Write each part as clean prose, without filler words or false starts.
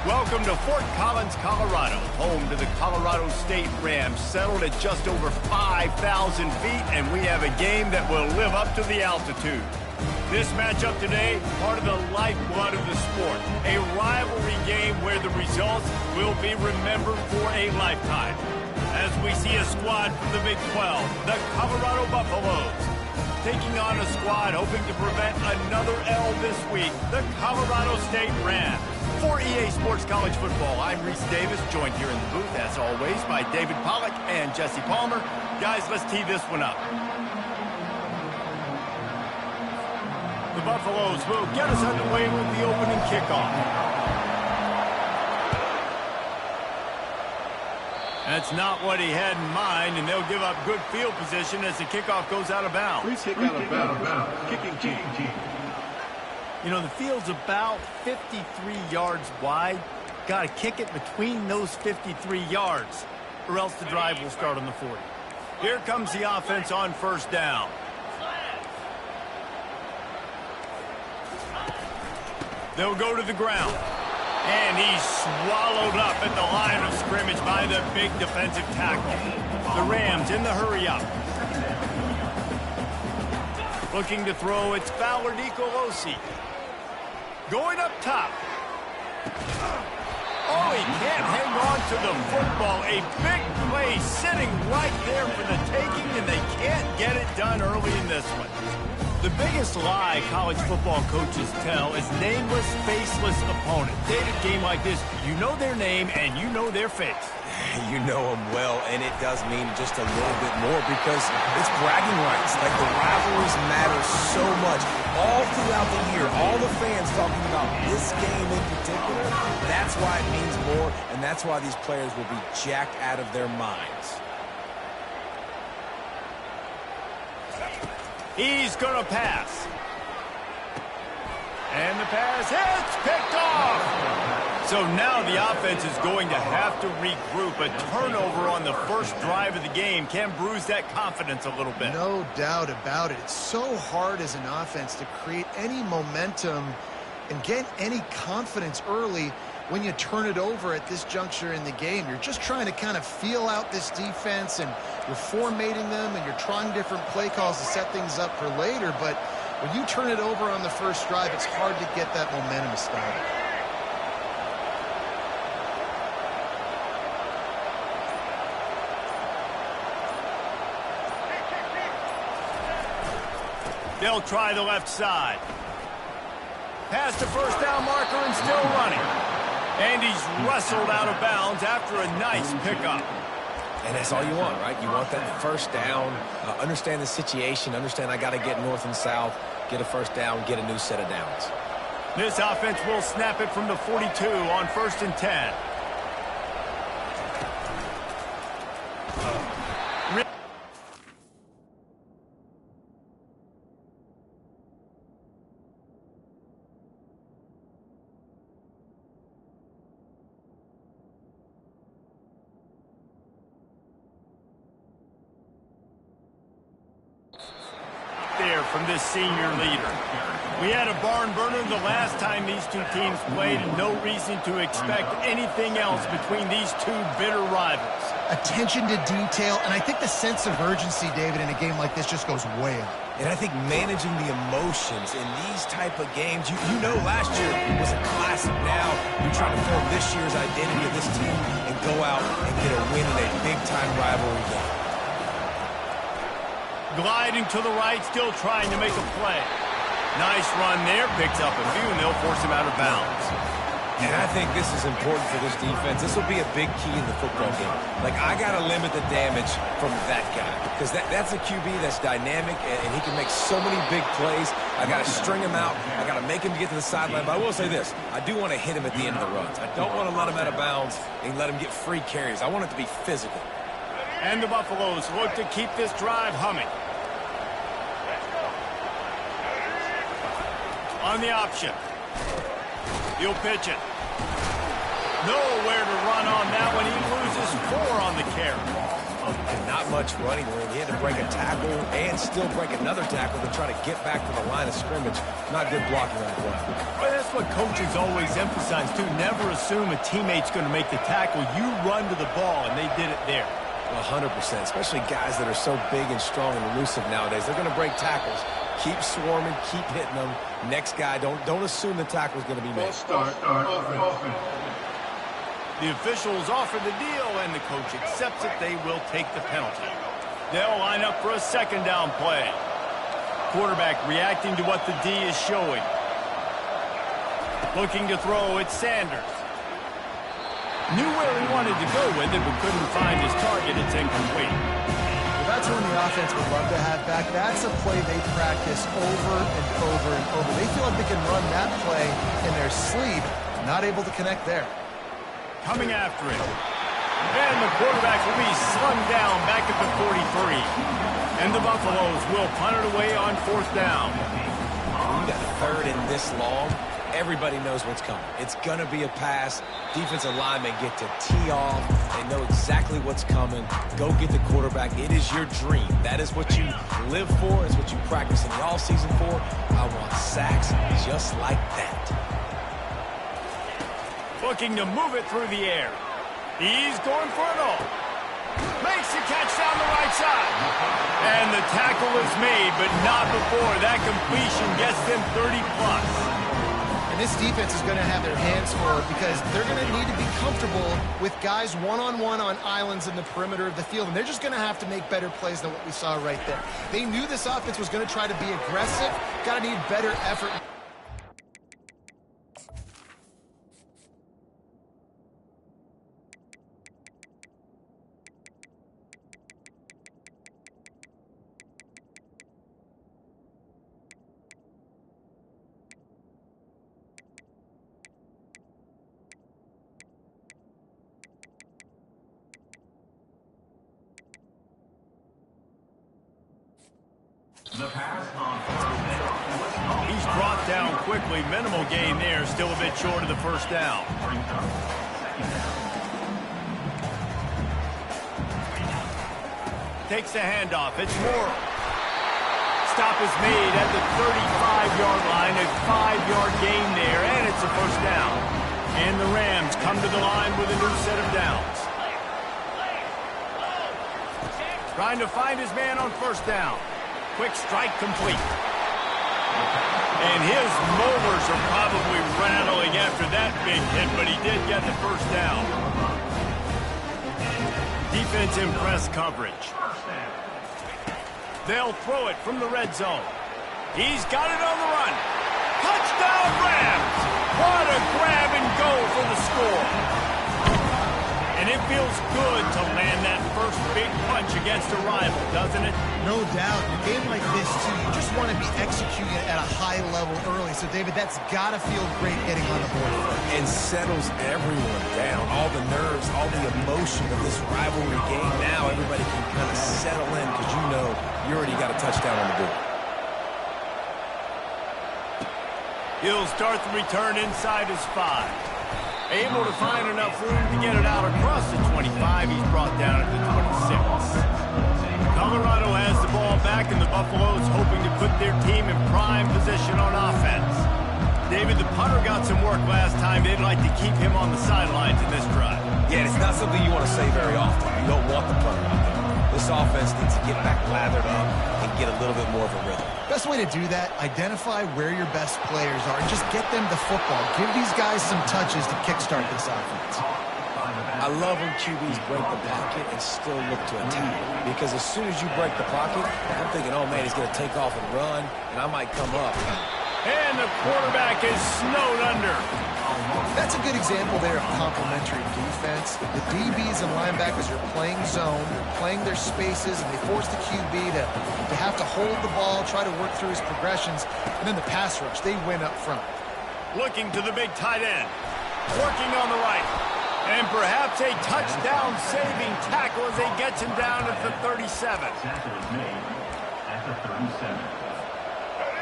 Welcome to Fort Collins, Colorado, home to the Colorado State Rams, settled at just over 5,000 feet, and we have a game that will live up to the altitude. This matchup today, part of the lifeblood of the sport, a rivalry game where the results will be remembered for a lifetime. As we see a squad from the Big 12, the Colorado Buffaloes, taking on a squad hoping to prevent another L this week, the Colorado State Rams. For EA Sports College Football, I'm Reese Davis, joined here in the booth, as always, by David Pollack and Jesse Palmer. Guys, let's tee this one up. The Buffaloes will get us underway with the opening kickoff. That's not what he had in mind, and they'll give up good field position as the kickoff goes out of bounds. Please kick out of bounds. Kicking team. You know, the field's about 53 yards wide. Got to kick it between those 53 yards, or else the drive will start on the 40. Here comes the offense on first down. They'll go to the ground. And he's swallowed up at the line of scrimmage by the big defensive tackle. The Rams in the hurry-up. Looking to throw, it's Fowler Nicolosi. Going up top. Oh, he can't hang on to the football. A big play sitting right there for the taking, and they can't get it done early in this one. The biggest lie college football coaches tell is nameless, faceless opponent. Date a game like this, you know their name and you know their face. You know them well, and it does mean just a little bit more because it's bragging rights. Like, the rivalries matter so much. All throughout the year, all the fans talking about this game in particular, that's why it means more, and that's why these players will be jacked out of their minds. He's going to pass. And the pass hits, picked off. So now the offense is going to have to regroup. A turnover on the first drive of the game can bruise that confidence a little bit. No doubt about it. It's so hard as an offense to create any momentum and get any confidence early when you turn it over at this juncture in the game. You're just trying to kind of feel out this defense, and you're formatting them, and you're trying different play calls to set things up for later. But when you turn it over on the first drive, it's hard to get that momentum started. They'll try the left side. Past the first down marker and still running. And he's wrestled out of bounds after a nice pickup. And that's all you want, right? You want that first down, understand the situation, understand I got to get north and south, get a first down, get a new set of downs. This offense will snap it from the 42 on 1st and 10. There from this senior leader. We had a barn burner the last time these two teams played, and no reason to expect anything else between these two bitter rivals. Attention to detail, and I think the sense of urgency, David, in a game like this just goes way up. And I think managing the emotions in these type of games, you know last year was a classic. Now you're trying to form this year's identity of this team and go out and get a win in a big-time rivalry game. Gliding to the right, still trying to make a play. Nice run there, picks up a few, and they'll force him out of bounds. And I think this is important for this defense. This will be a big key in the football game. Like, I got to limit the damage from that guy because that's a QB that's dynamic, and he can make so many big plays. I got to string him out. I got to make him get to the sideline. But I will say this. I do want to hit him at the end of the runs. I don't want to let him out of bounds and let him get free carries. I want it to be physical. And the Buffaloes look to keep this drive humming. On the option. He'll pitch it. Nowhere to run on that one. He loses 4 on the carry. And not much running room. He had to break a tackle and still break another tackle to try to get back to the line of scrimmage. Not good blocking on the play. Well, that's what what coaches always emphasize, too. Never assume a teammate's going to make the tackle. You run to the ball, and they did it there. 100%, especially guys that are so big and strong and elusive nowadays. They're going to break tackles. Keep swarming, keep hitting them. Next guy, don't assume the tackle's going to be made. Start. Offense. The officials offer the deal, and the coach accepts it. They will take the penalty. They'll line up for a second down play. Quarterback reacting to what the D is showing. Looking to throw, it's Sanders. Knew where he wanted to go with it, but couldn't find his target. It's incomplete. Well, that's when the offense would love to have back. That's a play they practice over and over and over. They feel like they can run that play in their sleep. Not able to connect there. Coming after it. And the quarterback will be slung down back at the 43. And the Buffaloes will punt it away on fourth down. When you got third and this long, everybody knows what's coming. It's going to be a pass. Defensive linemen get to tee off. They know exactly what's coming. Go get the quarterback. It is your dream. That is what you live for. It's what you practice in the offseason for. I want sacks just like that. Looking to move it through the air. He's going for it all. Makes the catch down the right side. And the tackle is made, but not before that completion gets them 30-plus. And this defense is going to have their hands full because they're going to need to be comfortable with guys one-on-one on islands in the perimeter of the field. And they're just going to have to make better plays than what we saw right there. They knew this offense was going to try to be aggressive. Got to need better effort. He's brought down quickly. Minimal gain there. Still a bit short of the first down. Takes the handoff. It's Moore. Stop is made at the 35-yard line. A 5-yard gain there, and it's a first down. And the Rams come to the line with a new set of downs. Trying to find his man on first down. Quick strike complete. And his molars are probably rattling after that big hit, but he did get the first down. Defense in press coverage. They'll throw it from the red zone. He's got it on the run. Touchdown Rams! What a grab and go for the score. And it feels good to land that first big punch against a rival, doesn't it? No doubt. In a game like this, too, you just want to be executing it at a high level early. So, David, that's got to feel great getting on the board first. And settles everyone down. All the nerves, all the emotion of this rivalry game. Now everybody can kind of settle in because you know you already got a touchdown on the board. He'll start the return inside his 5. Able to find enough room to get it out across the 25. He's brought down at the 26. Colorado has the ball back, and the Buffaloes hoping to put their team in prime position on offense. David, the punter got some work last time. They'd like to keep him on the sidelines in this drive. Yeah, it's not something you want to say very often. You don't want the punter out there. This offense needs to get back lathered up and get a little bit more of a rhythm. Best way to do that, identify where your best players are and just get them the football. Give these guys some touches to kickstart this offense. I love when QBs break the pocket and still look to attack. Because as soon as you break the pocket, I'm thinking, oh, man, he's going to take off and run, and I might come up. And the quarterback is snowed under. That's a good example there of complementary defense. The DBs and linebackers are playing zone, playing their spaces, and they force the QB to have to hold the ball, try to work through his progressions, and then the pass rush, they win up front. Looking to the big tight end. Working on the right. And perhaps a touchdown-saving tackle as he gets him down at the 37.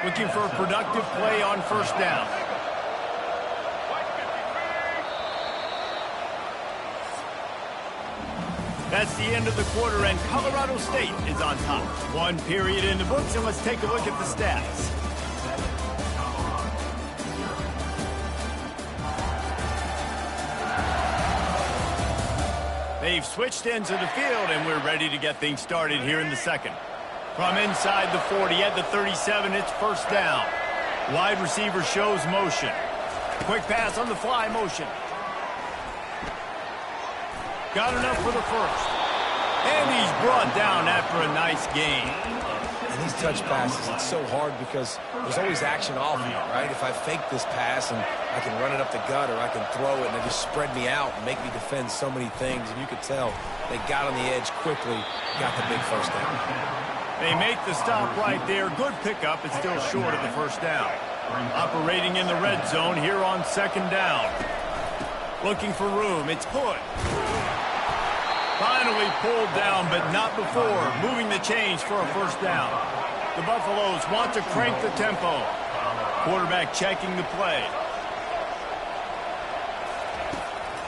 Looking for a productive play on first down. That's the end of the quarter, and Colorado State is on top. One period in the books, and let's take a look at the stats. They've switched ends of the field, and we're ready to get things started here in the second. From inside the 40 at the 37, it's first down. Wide receiver shows motion. Quick pass on the fly motion. Got enough for the first. And he's brought down after a nice gain. And these touch passes, it's so hard because there's always action off of it, right? If I fake this pass and I can run it up the gut, or I can throw it and it just spread me out and make me defend so many things. And you could tell they got on the edge quickly, got the big first down. They make the stop right there. Good pickup. It's still short of the first down. Operating in the red zone here on second down. Looking for room. It's Hood. Finally pulled down, but not before. Moving the chains for a first down. The Buffaloes want to crank the tempo. Quarterback checking the play.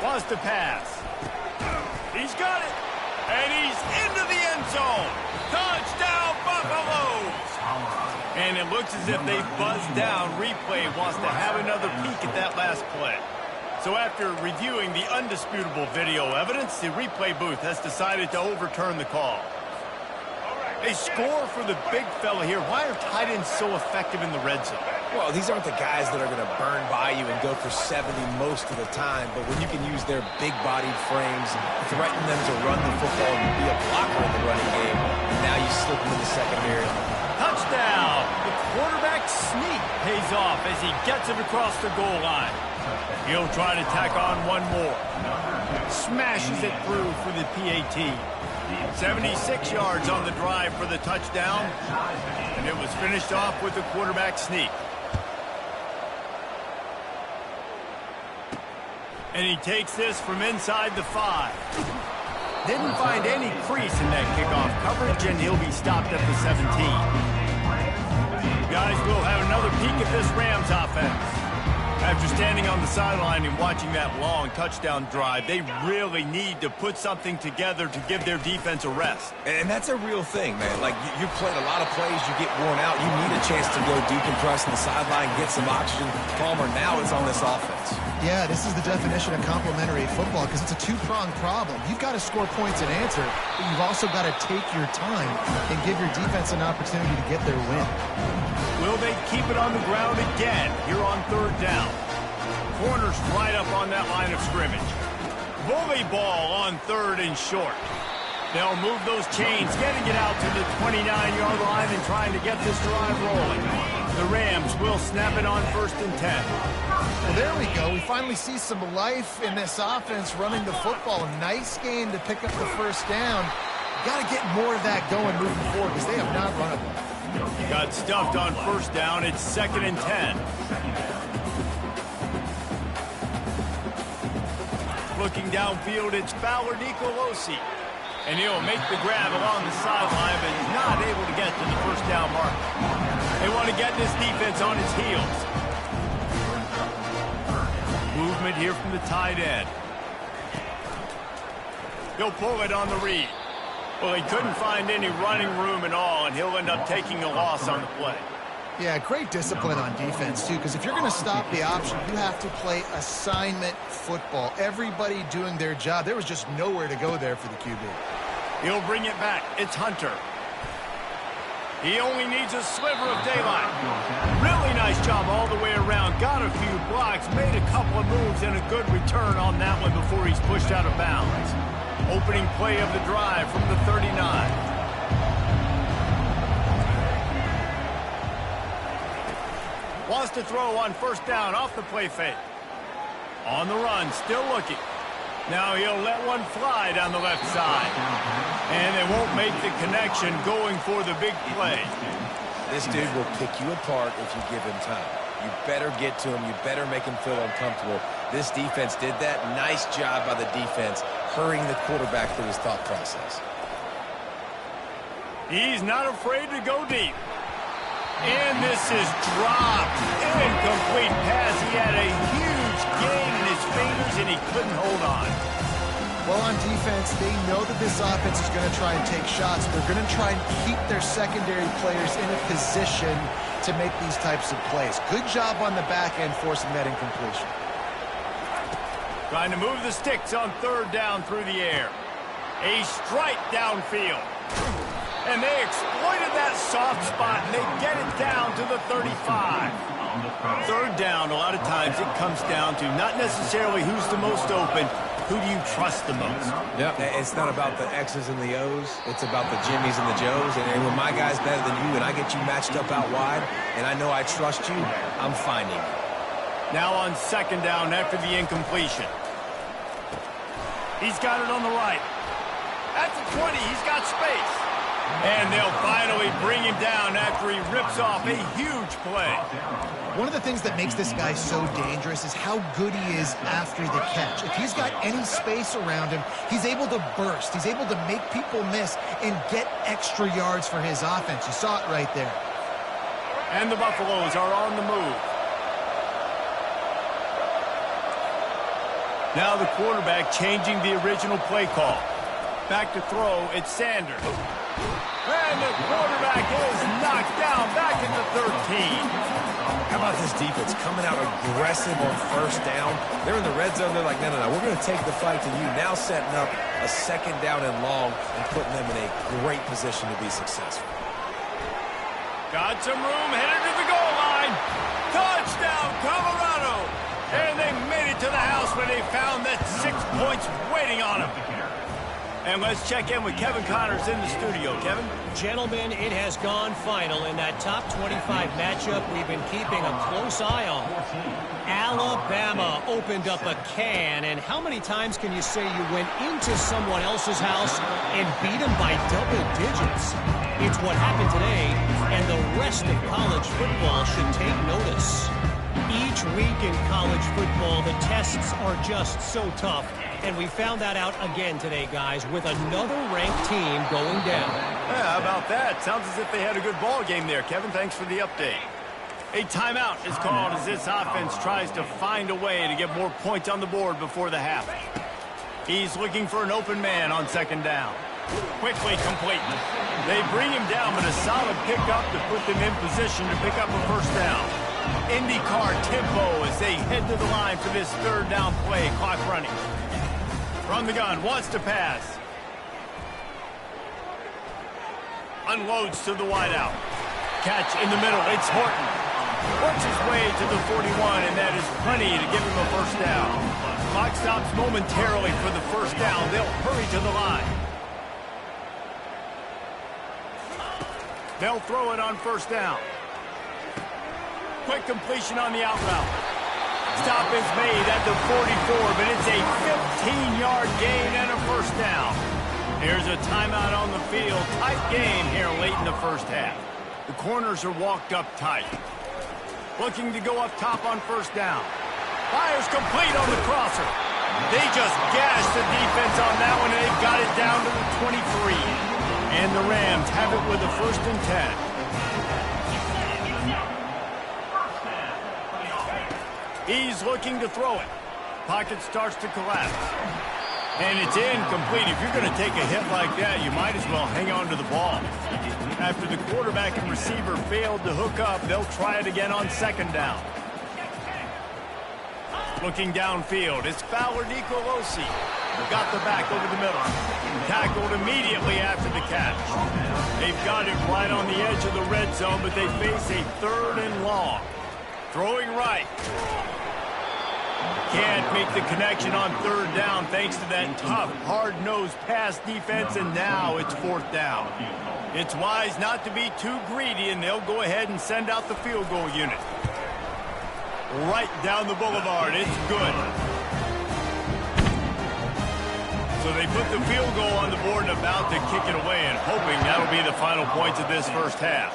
Wants to pass. He's got it. And he's into the end zone. Touchdown, Buffaloes! And it looks as if they've buzzed down. Replay wants to have another peek at that last play. So after reviewing the undisputable video evidence, the replay booth has decided to overturn the call. They score for the big fella here. Why are tight ends so effective in the red zone? Well, these aren't the guys that are going to burn by you and go for 70 most of the time, but when you can use their big-bodied frames and threaten them to run the football and be a blocker in the running game, now you slip them in the secondary. Touchdown! The quarterback sneak pays off as he gets it across the goal line. He'll try to tack on one more. Smashes it through for the PAT. 76 yards on the drive for the touchdown. And it was finished off with the quarterback sneak. And he takes this from inside the 5. Didn't find any crease in that kickoff coverage, and he'll be stopped at the 17. Guys, we'll have another peek at this Rams offense. After standing on the sideline and watching that long touchdown drive, they really need to put something together to give their defense a rest. And that's a real thing, man. Like, you've played a lot of plays, you get worn out. You need a chance to go decompress on the sideline, get some oxygen. Palmer, now it's on this offense. Yeah, this is the definition of complementary football because it's a two-pronged problem. You've got to score points and answer, but you've also got to take your time and give your defense an opportunity to get their win. Will they keep it on the ground again here on third down? Corners right up on that line of scrimmage. Bully ball on third and short. They'll move those chains, getting it out to the 29-yard line and trying to get this drive rolling. The Rams will snap it on first and 10. Well, there we go. We finally see some life in this offense running the football. Nice game to pick up the first down. Got to get more of that going moving forward because they have not run it. Got stuffed on first down. It's second and 10. Looking downfield, it's Fowler Nicolosi. And he'll make the grab along the sideline, but he's not able to get to the first down mark. They want to get this defense on its heels. Movement here from the tight end. He'll pull it on the read. Well, he couldn't find any running room at all, and he'll end up taking a loss on the play. Yeah, great discipline on defense, too, because if you're going to stop the option, you have to play assignment football. Everybody doing their job. There was just nowhere to go there for the QB. He'll bring it back. It's Hunter. He only needs a sliver of daylight. Really nice job all the way around. Got a few blocks, made a couple of moves, and a good return on that one before he's pushed out of bounds. Opening play of the drive from the 39. Wants to throw on first down off the play fake. On the run, still looking. Now he'll let one fly down the left side. And they won't make the connection going for the big play. This dude will pick you apart if you give him time. You better get to him. You better make him feel uncomfortable. This defense did that. Nice job by the defense, hurrying the quarterback through his thought process. He's not afraid to go deep. And this is dropped. Incomplete pass. He had a huge gain in his fingers, and he couldn't hold on. Well, on defense, they know that this offense is going to try and take shots. They're going to try and keep their secondary players in a position to make these types of plays. Good job on the back end forcing that incompletion. Trying to move the sticks on third down through the air. A strike downfield. And they exploited that soft spot, and they get it down to the 35. Third down, a lot of times it comes down to not necessarily who's the most open, who do you trust the most? Yeah, it's not about the X's and the O's. It's about the Jimmies and the Joes. And when my guy's better than you and I get you matched up out wide and I know I trust you, I'm finding you. Now on second down after the incompletion. He's got it on the right. At the 20, he's got space. And they'll finally bring him down after he rips off a huge play. One of the things that makes this guy so dangerous is how good he is after the catch. If he's got any space around him, he's able to burst. He's able to make people miss and get extra yards for his offense. You saw it right there. And the Buffaloes are on the move. Now the quarterback changing the original play call. Back to throw, it's Sanders. And the quarterback is knocked down back at the 13. How about this defense coming out aggressive on first down? They're in the red zone. They're like, no, we're going to take the fight to you. Now setting up a second down and long and putting them in a great position to be successful. Got some room, headed to the goal line. Touchdown, Colorado. And they made it to the house when they found that 6 points waiting on them. And let's check in with Kevin Connors in the studio. Kevin? Gentlemen, it has gone final in that top 25 matchup we've been keeping a close eye on. Alabama opened up a can, and how many times can you say you went into someone else's house and beat them by double digits? It's what happened today, and the rest of college football should take notice. Each week in college football, the tests are just so tough. And we found that out again today, guys, with another ranked team going down. Yeah, how about that? Sounds as if they had a good ball game there. Kevin, thanks for the update. A timeout is called as this offense tries to find a way to get more points on the board before the half. He's looking for an open man on second down. Quickly complete. They bring him down, but a solid pickup to put them in position to pick up a first down. IndyCar tempo as they head to the line for this third down play. Clock running. From the gun, wants to pass. Unloads to the wideout. Catch in the middle, it's Horton. Works his way to the 41, and that is plenty to give him a first down. Clock stops momentarily for the first down. They'll hurry to the line. They'll throw it on first down. Quick completion on the out route. Stop is made at the 44, but it's a 15-yard gain and a first down. Here's a timeout on the field. Tight game here late in the first half. The corners are walked up tight. Looking to go up top on first down. Fires complete on the crosser. They just gashed the defense on that one, and they've got it down to the 23. And the Rams have it with a 1st and 10. He's looking to throw it. Pocket starts to collapse. And it's incomplete. If you're going to take a hit like that, you might as well hang on to the ball. After the quarterback and receiver failed to hook up, they'll try it again on second down. Looking downfield, it's Fowler Nicolosi. Got the back over the middle. Tackled immediately after the catch. They've got it right on the edge of the red zone, but they face a 3rd and long. Throwing right. Can't make the connection on 3rd down thanks to that tough, hard-nosed pass defense, and now it's 4th down. It's wise not to be too greedy, and they'll go ahead and send out the field goal unit. Right down the boulevard. It's good. So they put the field goal on the board and about to kick it away, and hoping that'll be the final points of this first half.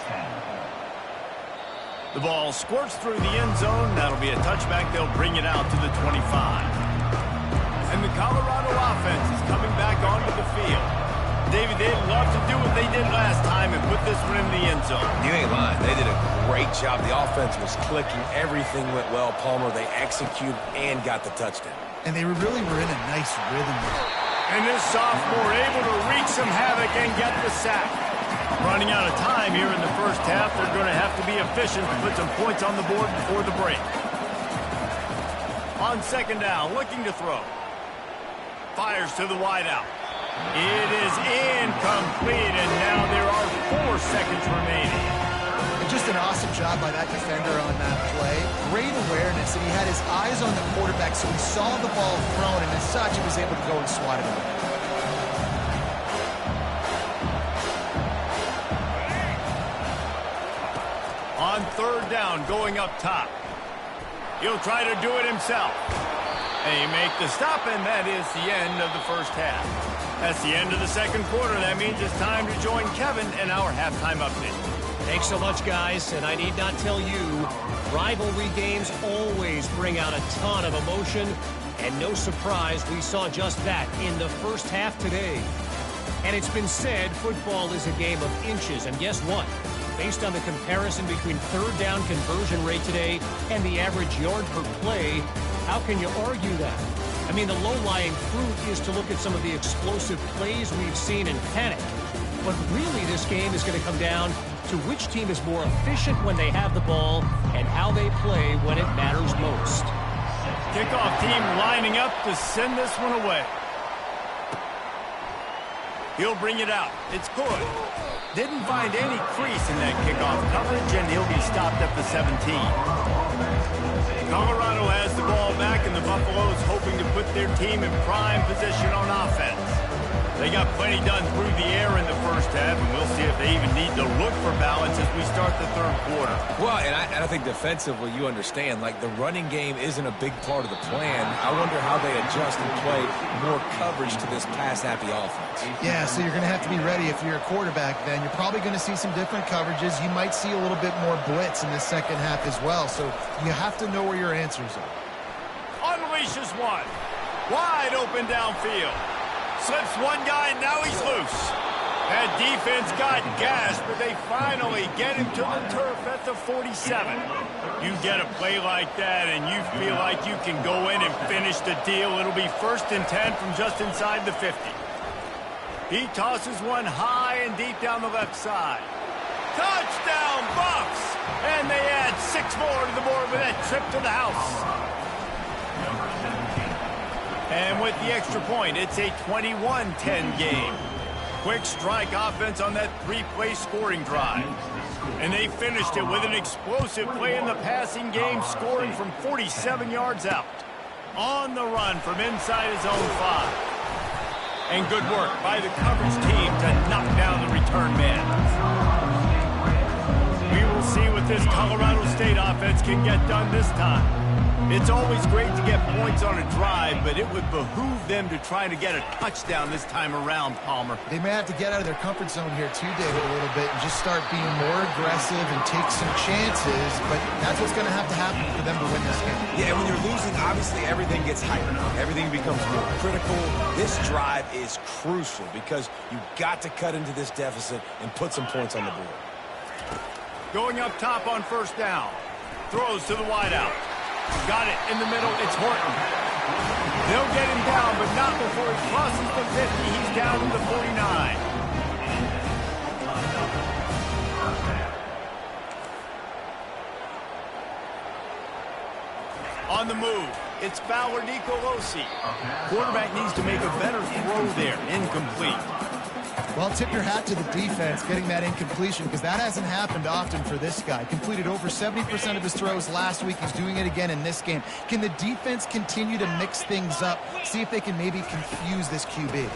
The ball squirts through the end zone. That'll be a touchback. They'll bring it out to the 25. And the Colorado offense is coming back onto the field. David, they'd love to do what they did last time and put this one in the end zone. You ain't lying. They did a great job. The offense was clicking. Everything went well. Palmer, they executed and got the touchdown. And they really were in a nice rhythm there. And this sophomore able to wreak some havoc and get the sack. Running out of time here in the first half. They're going to have to be efficient to put some points on the board before the break. On second down, looking to throw. Fires to the wideout. It is incomplete, and now there are 4 seconds remaining. And just an awesome job by that defender on that play. Great awareness, and he had his eyes on the quarterback, so he saw the ball thrown, and as such, he was able to go and swat it away. On 3rd down, going up top. He'll try to do it himself. They make the stop, and that is the end of the first half. That's the end of the 2nd quarter. That means it's time to join Kevin in our halftime update. Thanks so much, guys, and I need not tell you, rivalry games always bring out a ton of emotion, and no surprise we saw just that in the first half today. And it's been said football is a game of inches, and guess what? Based on the comparison between 3rd down conversion rate today and the average yard per play, how can you argue that? I mean, the low-lying fruit is to look at some of the explosive plays we've seen in panic. But really, this game is going to come down to which team is more efficient when they have the ball and how they play when it matters most. Kickoff team lining up to send this one away. He'll bring it out. It's good. Didn't find any crease in that kickoff coverage, and he'll be stopped at the 17. Colorado has the ball back, and the Buffaloes hoping to put their team in prime position on offense. They got plenty done through the air in the first half, and we'll see if they even need to look for balance as we start the 3rd quarter. Well, and I think defensively, you understand, like the running game isn't a big part of the plan. I wonder how they adjust and play more coverage to this pass-happy offense. Yeah, so you're going to have to be ready if you're a quarterback then. You're probably going to see some different coverages. You might see a little bit more blitz in the 2nd half as well, so you have to know where your answers are. Unleashes one. Wide open downfield. Slips one guy, and now he's loose. That defense got gashed, but they finally get him to the turf at the 47. You get a play like that, and you feel like you can go in and finish the deal. It'll be 1st and 10 from just inside the 50. He tosses one high and deep down the left side. Touchdown, Buffs! And they add 6 more to the board with that trip to the house. And with the extra point, it's a 21-10 game. Quick strike offense on that 3-play scoring drive. And they finished it with an explosive play in the passing game, scoring from 47 yards out. On the run from inside his own 5. And good work by the coverage team to knock down the return man. We will see what this Colorado State offense can get done this time. It's always great to get points on a drive, but it would behoove them to try to get a touchdown this time around, Palmer. They may have to get out of their comfort zone here too, David, a little bit and just start being more aggressive and take some chances, but that's what's going to have to happen for them to win this game. Yeah, when you're losing, obviously everything gets hyped. Everything becomes more critical. This drive is crucial because you've got to cut into this deficit and put some points on the board. Going up top on 1st down. Throws to the wideout. Got it in the middle. It's Horton. They'll get him down, but not before he crosses the 50. He's down to the 49. On the move, it's Fowler Nicolosi. Quarterback needs to make a better throw there. Incomplete. Well, tip your hat to the defense getting that incompletion because that hasn't happened often for this guy. Completed over 70% of his throws last week. He's doing it again in this game. Can the defense continue to mix things up? See if they can maybe confuse this QB.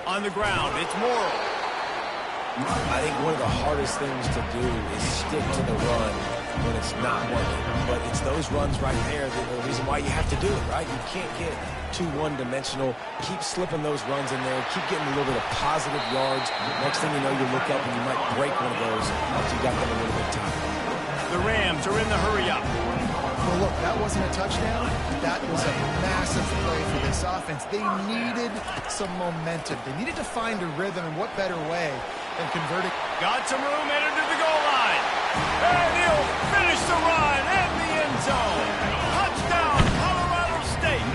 On the ground, it's Morrow. I think one of the hardest things to do is stick to the run when it's not working. But it's those runs right there that are the reason why you have to do it, right? You can't get too one-dimensional. Keep slipping those runs in there. Keep getting a little bit of positive yards. Next thing you know, you look up and you might break one of those after you got them a little bit tired. The Rams are in the hurry-up. Well, look, that wasn't a touchdown. That was a massive play for this offense. They needed some momentum. They needed to find a rhythm, and what better way than converting. Got some room, headed to the goal line. And he'll finish the run in the end zone. Touchdown, Colorado State.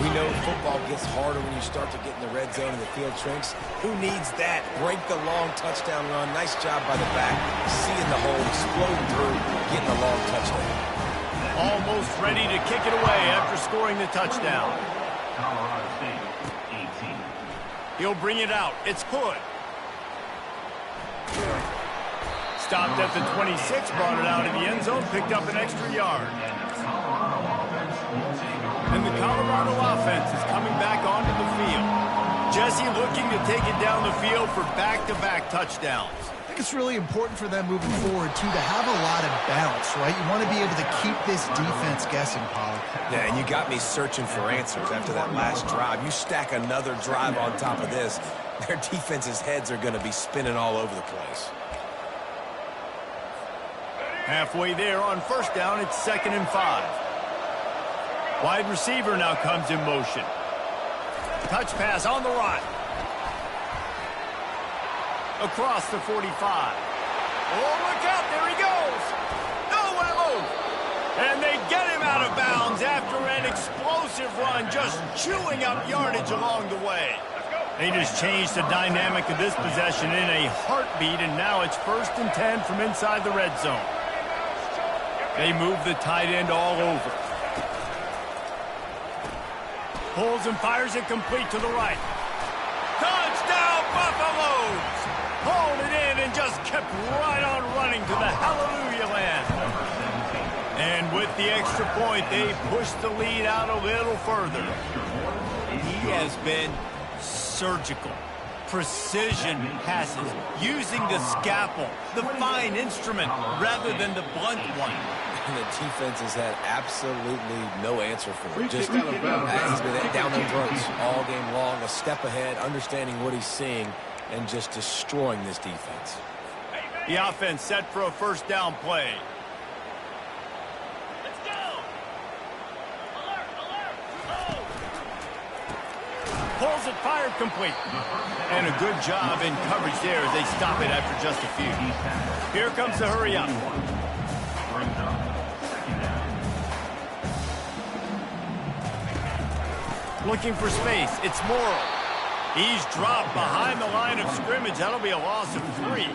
We know football gets harder when you start to get in the red zone and the field shrinks. Who needs that? Break the long touchdown run. Nice job by the back. Seeing the hole, exploding through, getting a long touchdown. Almost ready to kick it away after scoring the touchdown. Colorado State, 18. He'll bring it out. It's Hood. Stopped at the 26, brought it out in the end zone, picked up an extra yard. And the Colorado offense is coming back onto the field. Jesse looking to take it down the field for back-to-back touchdowns. I think it's really important for them moving forward, too, to have a lot of bounce, right? You want to be able to keep this defense guessing, Paul. Yeah, and you got me searching for answers after that last drive. You stack another drive on top of this, their defense's heads are going to be spinning all over the place. Halfway there on first down, it's 2nd and 5. Wide receiver now comes in motion. Touch pass on the right. Across the 45. Oh, look out, there he goes. Nowhere move. And they get him out of bounds after an explosive run, just chewing up yardage along the way. They just changed the dynamic of this possession in a heartbeat, and now it's 1st and 10 from inside the red zone. They move the tight end all over. Pulls and fires it complete to the right. Touchdown, Buffaloes! Hauled it in and just kept right on running to the hallelujah land. And with the extra point, they pushed the lead out a little further. He has been surgical. Precision passes, using the scalpel, the fine instrument, rather than the blunt one. And the defense has had absolutely no answer for it. Just he's been down their throats all game long, a step ahead, understanding what he's seeing, and just destroying this defense. The offense set for a first down play. Let's go! Alert, alert! Oh! Pulls it, fired complete. And a good job in coverage there as they stop it after just a few. Here comes the hurry up. Looking for space. It's Morrill. He's dropped behind the line of scrimmage. That'll be a loss of 3.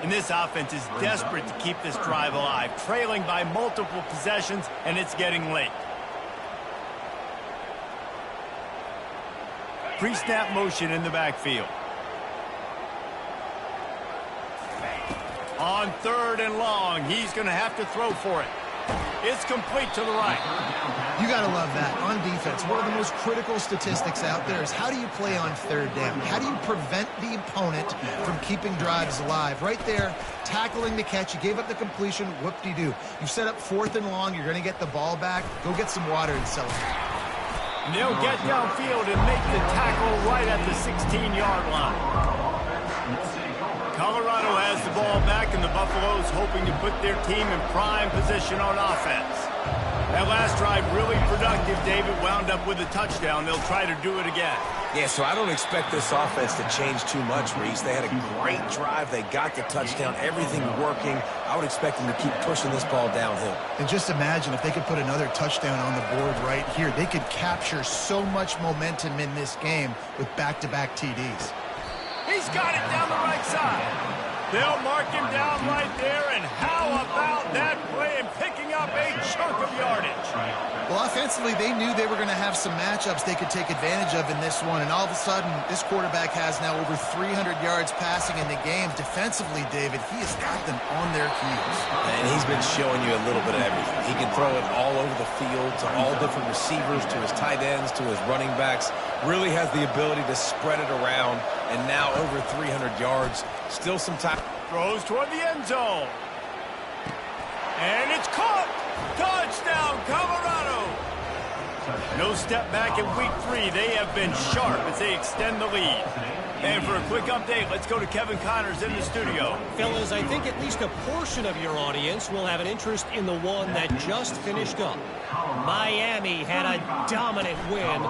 And this offense is desperate to keep this drive alive, trailing by multiple possessions, and it's getting late. Pre-snap motion in the backfield. On 3rd and long, he's going to have to throw for it. It's complete to the right. You got to love that. On defense, one of the most critical statistics out there is how do you play on 3rd down? How do you prevent the opponent from keeping drives alive? Right there, tackling the catch. You gave up the completion. Whoop-de-doo. You set up 4th and long. You're going to get the ball back. Go get some water and celebrate. And they'll get downfield and make the tackle right at the 16-yard line. Colorado has the ball back, and the Buffaloes hoping to put their team in prime position on offense. That last drive really productive. David wound up with a touchdown. They'll try to do it again. Yeah, so I don't expect this offense to change too much, Reese. They had a great drive. They got the touchdown. Everything working. I would expect them to keep pushing this ball downhill. And just imagine if they could put another touchdown on the board right here. They could capture so much momentum in this game with back-to-back TDs. He's got it down the right side. They'll mark him down right there, and how about that play and picking up a chunk of yardage? Well, offensively, they knew they were going to have some matchups they could take advantage of in this one, and all of a sudden, this quarterback has now over 300 yards passing in the game. Defensively, David, he has got them on their heels. And he's been showing you a little bit of everything. He can throw it all over the field to all different receivers, to his tight ends, to his running backs. Really has the ability to spread it around, and now over 300 yards. Still some time. Throws toward the end zone. And it's caught. Touchdown, Colorado. No step back in week 3. They have been sharp as they extend the lead. And for a quick update, let's go to Kevin Connors in the studio. Fellas, I think at least a portion of your audience will have an interest in the one that just finished up. Miami had a dominant win,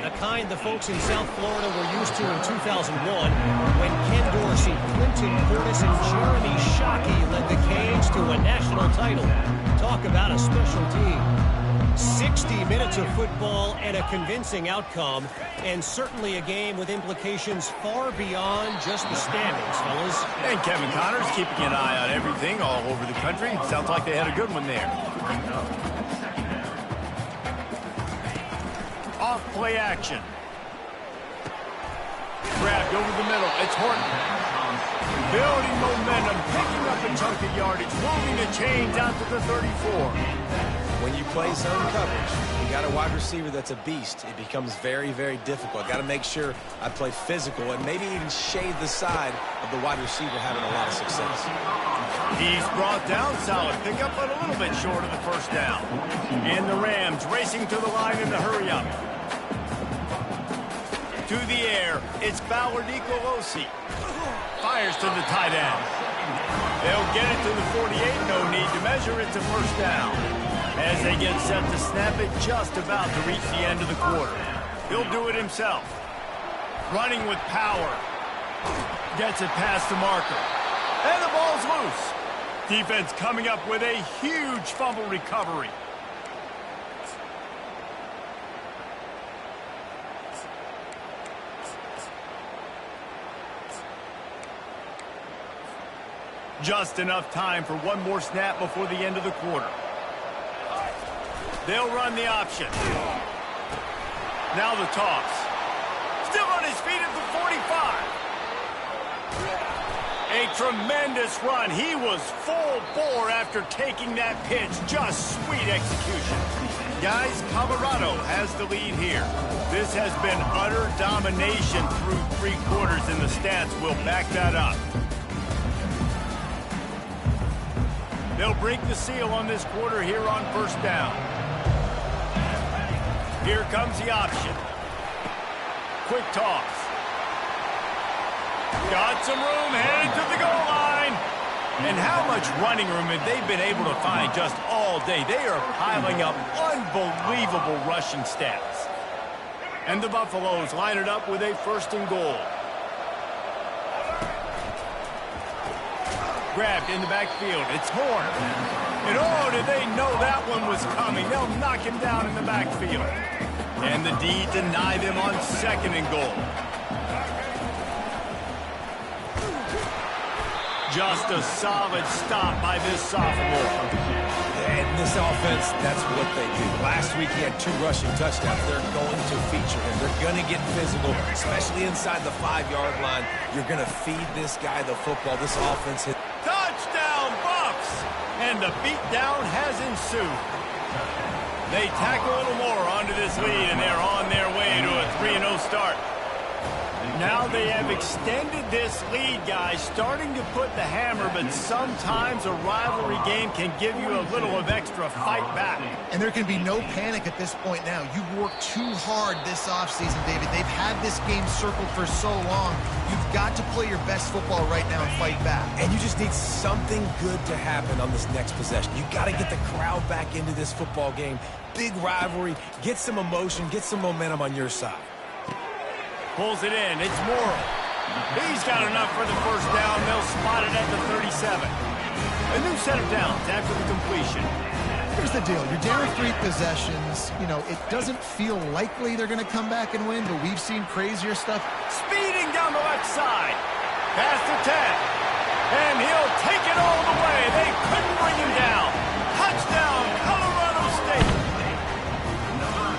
the kind the folks in South Florida were used to in 2001 when Ken Dorsey, Clinton Portis, and Jeremy Shockey led the Canes to a national title. Talk about a special team. 60 minutes of football and a convincing outcome, and certainly a game with implications far beyond just the standings, fellas. And Kevin Connors keeping an eye on everything all over the country. Sounds like they had a good one there. On off play action. Grabbed over the middle. It's Horton. Building momentum, picking up a chunk of yardage, moving the chains out to the 34. When you play zone coverage, you got a wide receiver that's a beast. It becomes very, very difficult. Got to make sure I play physical and maybe even shade the side of the wide receiver having a lot of success. He's brought down solid pickup, but a little bit short of the first down. And the Rams racing to the line in the hurry-up. To the air, it's Ballard Nicolosi. Fires to the tight end. They'll get it to the 48. No need to measure. It's a first down. As they get set to snap it, just about to reach the end of the quarter. He'll do it himself. Running with power. Gets it past the marker. And the ball's loose. Defense coming up with a huge fumble recovery. Just enough time for one more snap before the end of the quarter. They'll run the option. Now the toss. Still on his feet at the 45. A tremendous run. He was full bore after taking that pitch. Just sweet execution. Guys, Colorado has the lead here. This has been utter domination through 3 quarters, and the stats will back that up. They'll break the seal on this quarter here on first down. Here comes the option. Quick toss. Got some room, headed to the goal line. And how much running room have they been able to find just all day? They are piling up unbelievable rushing stats. And the Buffaloes line it up with a first and goal. Grabbed in the backfield. It's Horn. And oh, did they know that one was coming? They'll knock him down in the backfield. And the D deny them on second and goal. Just a solid stop by this sophomore. And this offense, that's what they do. Last week he had 2 rushing touchdowns. They're going to feature him. They're going to get physical, especially inside the 5-yard line. You're going to feed this guy the football. This offense hit. Touchdown, Bucks! And the beatdown has ensued. They tack a little more onto this lead, and they're on their way to a 3-0 start. Now they have extended this lead, guys, starting to put the hammer, but sometimes a rivalry game can give you a little of extra fight back. And there can be no panic at this point now. You've worked too hard this offseason, David. They've had this game circled for so long. You've got to play your best football right now and fight back. And you just need something good to happen on this next possession. You got to get the crowd back into this football game. Big rivalry. Get some emotion. Get some momentum on your side. Pulls it in. It's Morrill. He's got enough for the first down. They'll spot it at the 37. A new set of downs after the completion. Here's the deal. You're down 3 possessions. You know, it doesn't feel likely they're going to come back and win, but we've seen crazier stuff. Speeding down the left side. Past the 10. And he'll take it all the way. They couldn't bring him down. Touchdown, Colorado State.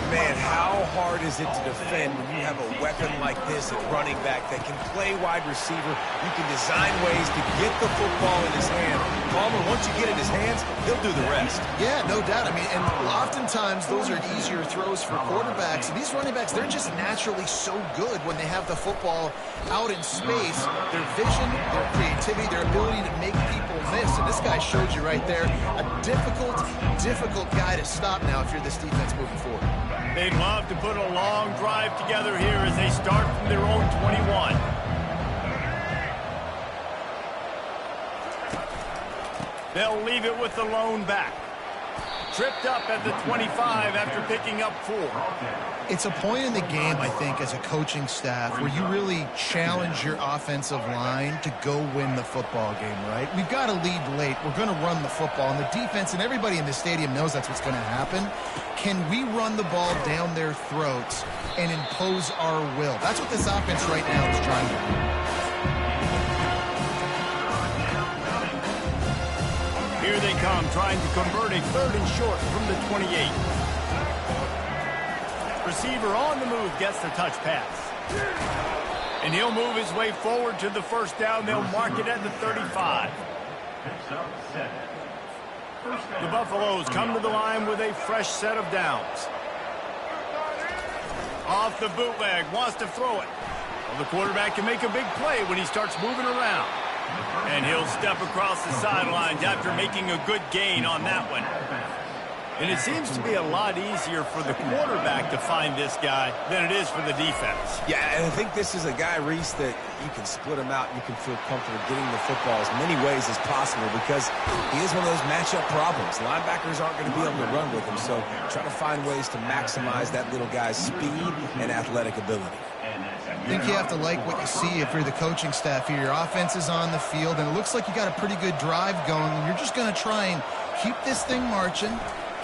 Man, how hard is it to defend when you have a weapon like this at running back that can play wide receiver? You can design ways to get the football in his hand. Palmer, once you get it in his hands, he'll do the rest. Yeah, no doubt. I mean, and oftentimes those are easier throws for quarterbacks. And these running backs, they're just naturally so good when they have the football out in space. Their vision, their creativity, their ability to make people miss. And this guy showed you right there, a difficult guy to stop now if you're this defense moving forward. They'd love to put a long drive together here as they start from their own 21. They'll leave it with the lone back. Tripped up at the 25 after picking up 4. It's a point in the game, I think, as a coaching staff where you really challenge your offensive line to go win the football game, right? We've got to lead late. We're going to run the football. And the defense and everybody in the stadium knows that's what's going to happen. Can we run the ball down their throats and impose our will? That's what this offense right now is trying to do. Here they come, trying to convert a 3rd and short from the 28. Receiver on the move gets the touch pass. And he'll move his way forward to the first down. They'll mark it at the 35. The Buffaloes come to the line with a fresh set of downs. Off the bootleg, wants to throw it. Well, the quarterback can make a big play when he starts moving around. And he'll step across the sidelines after making a good gain on that one. And it seems to be a lot easier for the quarterback to find this guy than it is for the defense. Yeah, and I think this is a guy, Reese, that you can split him out. You can feel comfortable getting the football as many ways as possible because he is one of those matchup problems. Linebackers aren't going to be able to run with him, so try to find ways to maximize that little guy's speed and athletic ability. I think you have to like what you see if you're the coaching staff here. Your offense is on the field, and it looks like you got a pretty good drive going, and you're just going to try and keep this thing marching.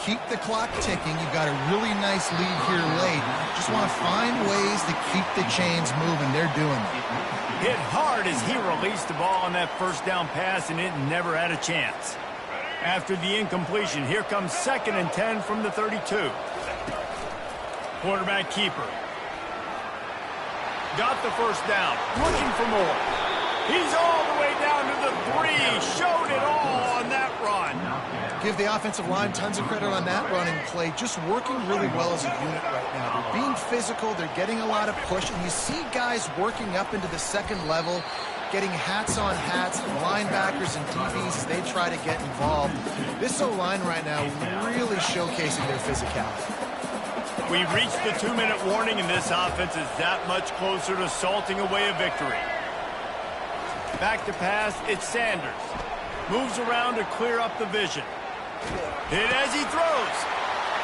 Keep the clock ticking. You've got a really nice lead here late. Just want to find ways to keep the chains moving. They're doing it. Hit hard as he released the ball on that first down pass, and it never had a chance. After the incompletion, here comes 2nd and 10 from the 32. Quarterback keeper. Got the first down. Looking for more. He's all the way down to the 3. Showed it all on that run. Give the offensive line tons of credit on that running play. Just working really well as a unit right now. They're being physical. They're getting a lot of push. And you see guys working up into the second level, getting hats on hats, linebackers and DBs as they try to get involved. This O-line right now really showcasing their physicality. We've reached the 2-minute warning, and this offense is that much closer to salting away a victory. Back to pass, it's Sanders. Moves around to clear up the vision. Hit as he throws.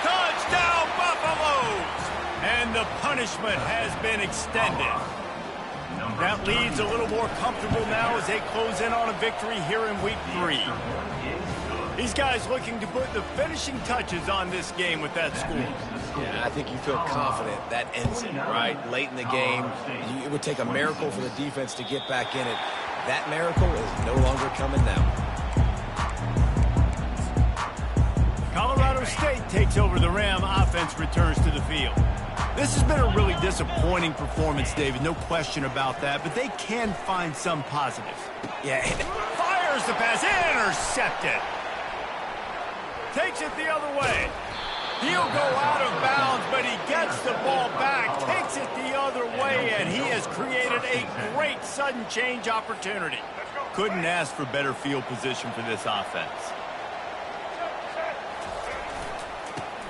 Touchdown, Buffaloes! And the punishment has been extended. That lead's a little more comfortable now as they close in on a victory here in Week 3. These guys looking to put the finishing touches on this game with that score. Yeah, I think you feel confident that ends it, right? Late in the game, it would take a miracle for the defense to get back in it. That miracle is no longer coming now. Colorado State takes over. The Ram offense returns to the field. This has been a really disappointing performance, David. No question about that, but they can find some positives. Yeah. Fires the pass. Intercepted. Takes it the other way. He'll go out of bounds, but he gets the ball back, takes it the other way, and he has created a great sudden change opportunity. Couldn't ask for better field position for this offense.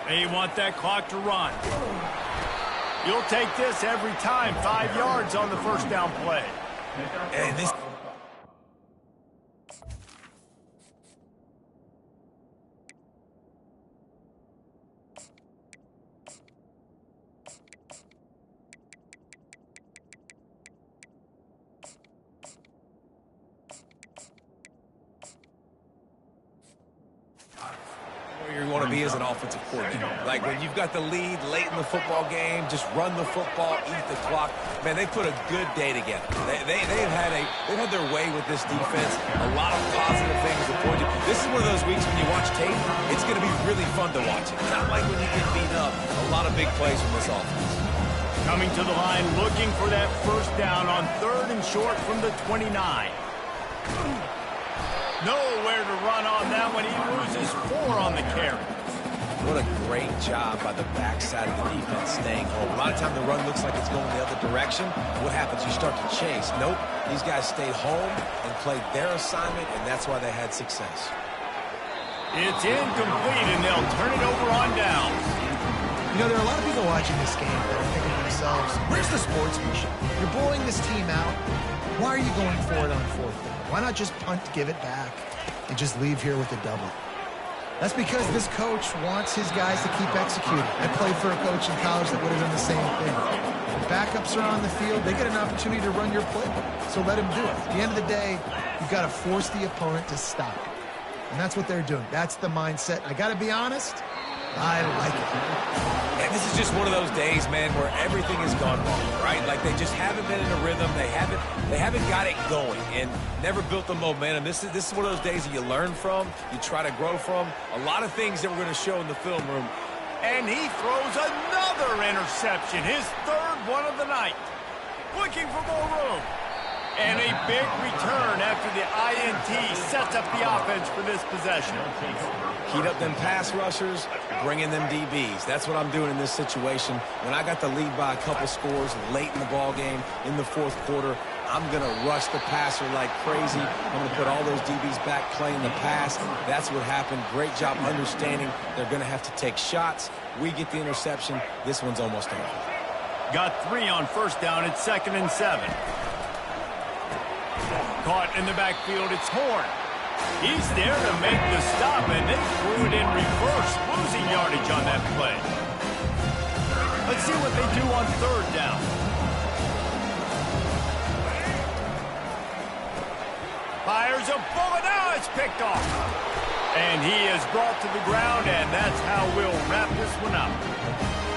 They want that clock to run. You'll take this every time. 5 yards on the first down play. And this... you want to be as an offensive coordinator. Like when you've got the lead late in the football game, just run the football, eat the clock. Man, they put a good day together. They've had their way with this defense. A lot of positive things to point to. This is one of those weeks when you watch tape, it's going to be really fun to watch it. Not like when you get beat up. A lot of big plays from this offense. Coming to the line, looking for that first down on 3rd and short from the 29. Nowhere to run on that one. He loses 4 on the carry. What a great job by the backside of the defense staying home. A lot of time the run looks like it's going the other direction. What happens? You start to chase. Nope. These guys stayed home and played their assignment, and that's why they had success. It's incomplete, and they'll turn it over on downs. You know, there are a lot of people watching this game that are thinking to themselves, where's the sportsmanship? You're blowing this team out. Why are you going for it on 4th down? Why not just punt, give it back, and just leave here with a double? That's because this coach wants his guys to keep executing. I played for a coach in college that would have done the same thing. The backups are on the field. They get an opportunity to run your playbook, so let them do it. At the end of the day, you've got to force the opponent to stop. And that's what they're doing. That's the mindset. I got to be honest, I like it. And this is just one of those days, man, where everything has gone wrong, right? Like they just haven't been in a rhythm. They haven't got it going and never built the momentum. This is one of those days that you learn from, you try to grow from. A lot of things that we're going to show in the film room And he throws another interception, his third one of the night. Looking for more room. And a big return after the INT sets up the offense for this possession. Heat up them pass rushers, bring in them DBs. That's what I'm doing in this situation. When I got the lead by a couple scores late in the ball game, in the fourth quarter, I'm going to rush the passer like crazy. I'm going to put all those DBs back playing the pass. That's what happened. Great job understanding they're going to have to take shots. We get the interception. This one's almost over. Got 3 on first down. It's 2nd and 7. Caught in the backfield. It's Horn. He's there to make the stop, and they threw it in reverse, losing yardage on that play. Let's see what they do on 3rd down. Fires a bullet. Now it's picked off. And he is brought to the ground, and that's how we'll wrap this one up.